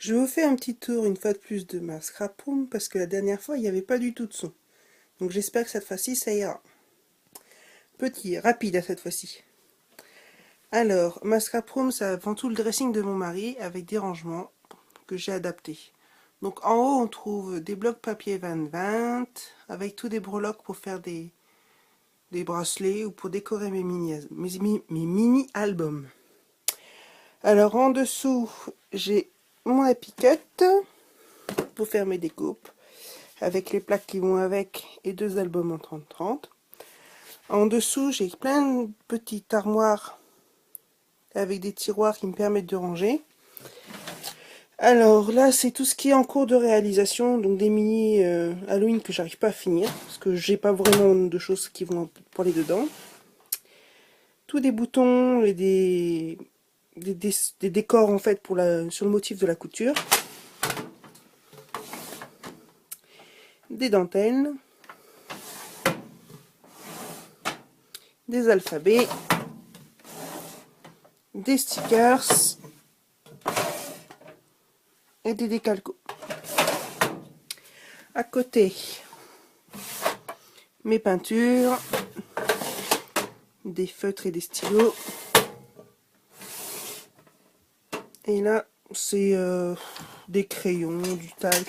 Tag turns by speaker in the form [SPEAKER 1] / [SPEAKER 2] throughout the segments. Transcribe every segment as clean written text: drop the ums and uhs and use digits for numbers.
[SPEAKER 1] Je vous fais un petit tour une fois de plus de ma scrap room parce que la dernière fois il n'y avait pas du tout de son. Donc j'espère que cette fois-ci ça ira. Petit, rapide à cette fois-ci. Alors, ma scrap room c'est avant tout le dressing de mon mari avec des rangements que j'ai adaptés. Donc en haut on trouve des blocs papier 20-20 avec tous des breloques pour faire des bracelets ou pour décorer mes mini-albums. Alors en dessous j'ai mon Happy-Cut pour faire mes découpes, avec les plaques qui vont avec et deux albums en 30-30. En dessous, j'ai plein de petites armoires avec des tiroirs qui me permettent de ranger. Alors là, c'est tout ce qui est en cours de réalisation, donc des mini Halloween que j'arrive pas à finir, parce que j'ai pas vraiment de choses qui vont pour aller dedans. Tous des boutons et des décors en fait pour sur le motif de la couture. Des dentelles. Des alphabets, des stickers et des décalcos. À côté, mes peintures, des feutres et des stylos. Et là, c'est des crayons, du talc.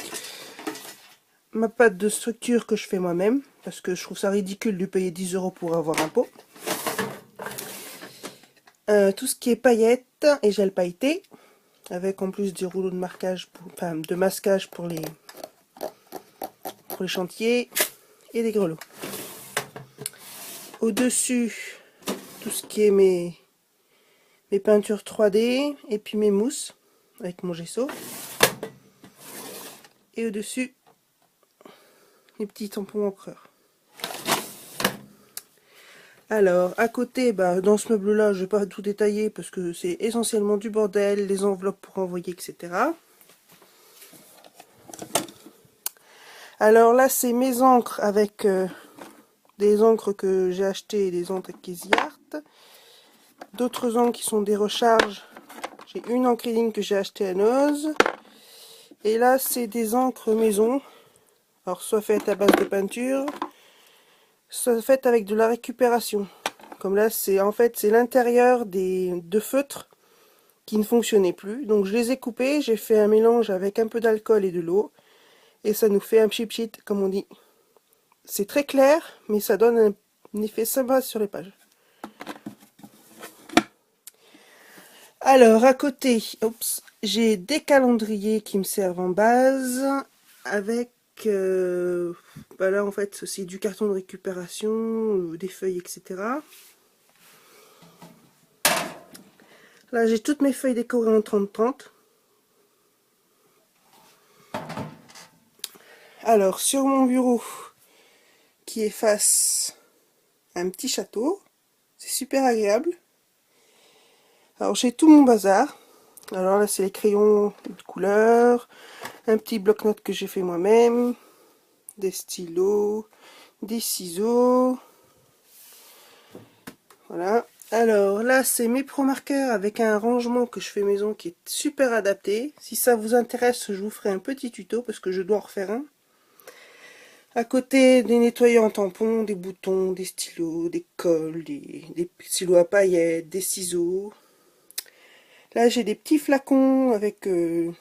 [SPEAKER 1] Ma pâte de structure que je fais moi-même, parce que je trouve ça ridicule de payer 10 € pour avoir un pot. Tout ce qui est paillettes et gel pailleté, avec en plus des rouleaux de marquage, de masquage pour les chantiers et des grelots. Au-dessus, tout ce qui est mes peintures 3D et puis mes mousses avec mon gesso. Et au-dessus, les petits tampons encreurs. Alors, à côté, dans ce meuble-là, je ne vais pas tout détailler parce que c'est essentiellement du bordel, les enveloppes pour envoyer, etc. Alors là, c'est mes encres avec des encres que j'ai achetées, des encres Easy Art. D'autres encres qui sont des recharges. J'ai une encre que j'ai achetée à Noz. Et là, c'est des encres maison. Alors, soit faites à base de peinture, soit faites avec de la récupération. Comme là, c'est en fait c'est l'intérieur de feutres qui ne fonctionnaient plus. Donc, je les ai coupés, j'ai fait un mélange avec un peu d'alcool et de l'eau. Et ça nous fait un chip sheet, comme on dit. C'est très clair, mais ça donne un effet sympa sur les pages. Alors, à côté, j'ai des calendriers qui me servent en base, avec, là en fait, c'est du carton de récupération, des feuilles, etc. Là, j'ai toutes mes feuilles décorées en 30-30. Alors, sur mon bureau, qui est face à un petit château, c'est super agréable. Alors, j'ai tout mon bazar. Alors là, c'est les crayons de couleur, un petit bloc-notes que j'ai fait moi-même, des stylos, des ciseaux. Voilà. Alors là, c'est mes pro marqueurs avec un rangement que je fais maison qui est super adapté. Si ça vous intéresse, je vous ferai un petit tuto parce que je dois en refaire un. À côté, des nettoyants en tampons, des boutons, des stylos, des cols, des stylos à paillettes, des ciseaux. Là, j'ai des petits flacons avec des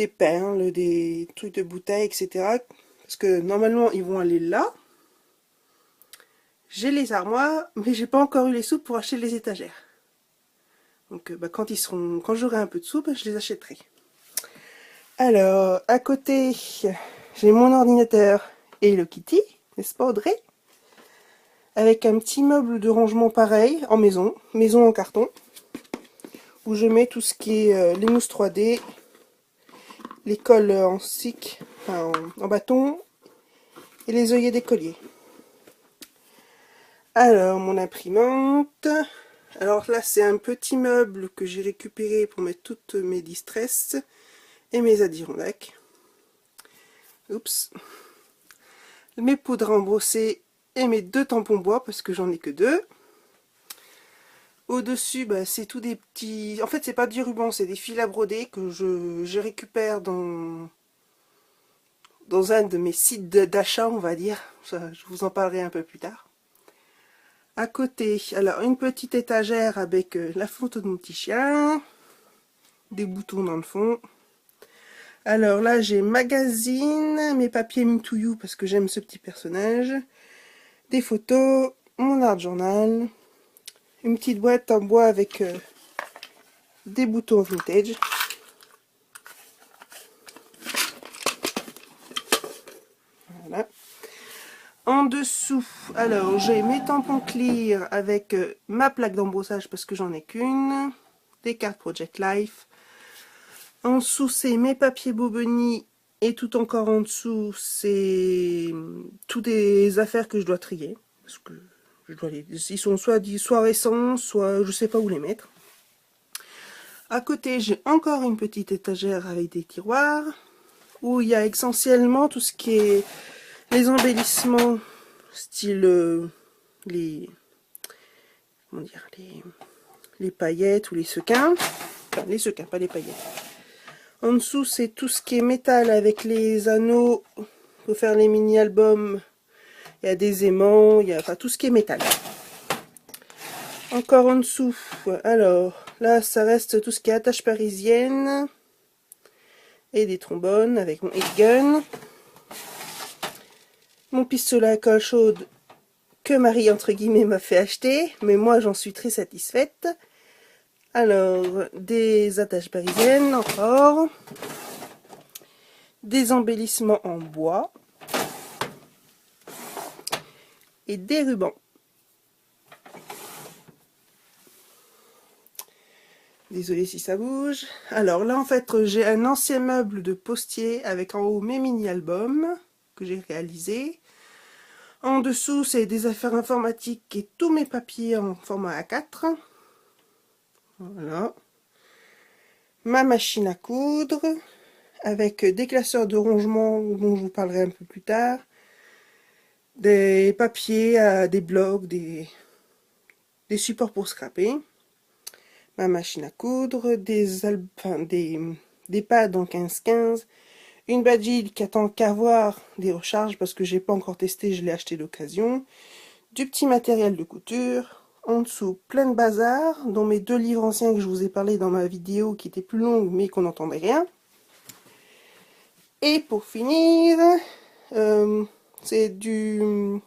[SPEAKER 1] perles, des trucs de bouteilles, etc. Parce que normalement, ils vont aller là. J'ai les armoires, mais j'ai pas encore eu les sous pour acheter les étagères. Donc, quand j'aurai un peu de sous, je les achèterai. Alors, à côté, j'ai mon ordinateur et Hello Kitty, n'est-ce pas Audrey? Avec un petit meuble de rangement pareil, en maison en carton, où je mets tout ce qui est les mousses 3D, les cols en stick, en bâton, et les œillets des colliers. Alors, mon imprimante. Alors là, c'est un petit meuble que j'ai récupéré pour mettre toutes mes distress et mes Adirondack. Oups. Mes poudres à embosser et mes deux tampons bois, parce que j'en ai que deux. Au-dessus, bah, c'est tout des petits... En fait, c'est pas du ruban, c'est des fils à broder que je récupère dans un de mes sites d'achat, on va dire. Ça, je vous en parlerai un peu plus tard. À côté, alors une petite étagère avec la photo de mon petit chien, des boutons dans le fond. Alors là, j'ai magazine, mes papiers Me to You parce que j'aime ce petit personnage, des photos, mon art journal, une petite boîte en bois avec des boutons vintage. Voilà. En dessous, alors j'ai mes tampons clear avec ma plaque d'embossage parce que j'en ai qu'une, des cartes Project Life. En dessous, c'est mes papiers Boboni et tout encore en dessous, c'est toutes des affaires que je dois trier parce que je dois ils sont soit récents, soit je sais pas où les mettre. À côté, j'ai encore une petite étagère avec des tiroirs où il y a essentiellement tout ce qui est les embellissements, style comment dire, les paillettes ou les sequins. Enfin, les sequins, pas les paillettes. En dessous, c'est tout ce qui est métal avec les anneaux pour faire les mini-albums. Il y a des aimants, il y a enfin, tout ce qui est métal. Encore en dessous, alors là, ça reste tout ce qui est attache parisienne et des trombones avec mon heat gun. Mon pistolet à colle chaude que Marie, entre guillemets, m'a fait acheter, mais moi, j'en suis très satisfaite. Alors, des attaches parisiennes encore, des embellissements en bois et des rubans. Désolée si ça bouge. Alors là, en fait, j'ai un ancien meuble de postier avec en haut mes mini-albums que j'ai réalisés. En dessous, c'est des affaires informatiques et tous mes papiers en format A4. Voilà. Ma machine à coudre avec des classeurs de rangement dont je vous parlerai un peu plus tard. Des papiers, des blocs, des supports pour scraper. Ma machine à coudre, des pads en 15-15, une badgille qui attend qu'à voir des recharges parce que j'ai pas encore testé, je l'ai acheté d'occasion, du petit matériel de couture, en dessous plein de bazar, dont mes 2 livres anciens que je vous ai parlé dans ma vidéo qui était plus longue mais qu'on n'entendait rien. Et pour finir, c'est de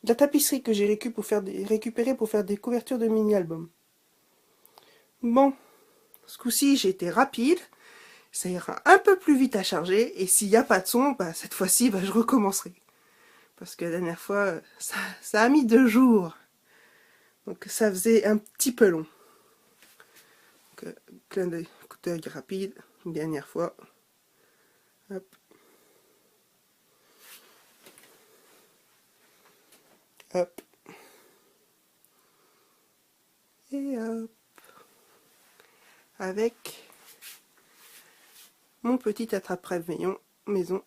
[SPEAKER 1] la tapisserie que j'ai récupérée pour faire des couvertures de mini-albums. Bon, ce coup-ci j'ai été rapide, ça ira un peu plus vite à charger, et s'il n'y a pas de son, bah, cette fois-ci je recommencerai. Parce que la dernière fois, ça a mis 2 jours. Donc ça faisait un petit peu long. Donc, clin d'œil rapide, une dernière fois. Hop. Hop. Et hop. Avec mon petit attrape-rêve maison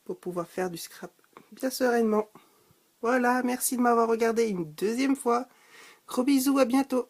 [SPEAKER 1] pour pouvoir faire du scrap bien sereinement. Voilà, merci de m'avoir regardé une deuxième fois. Gros bisous, à bientôt.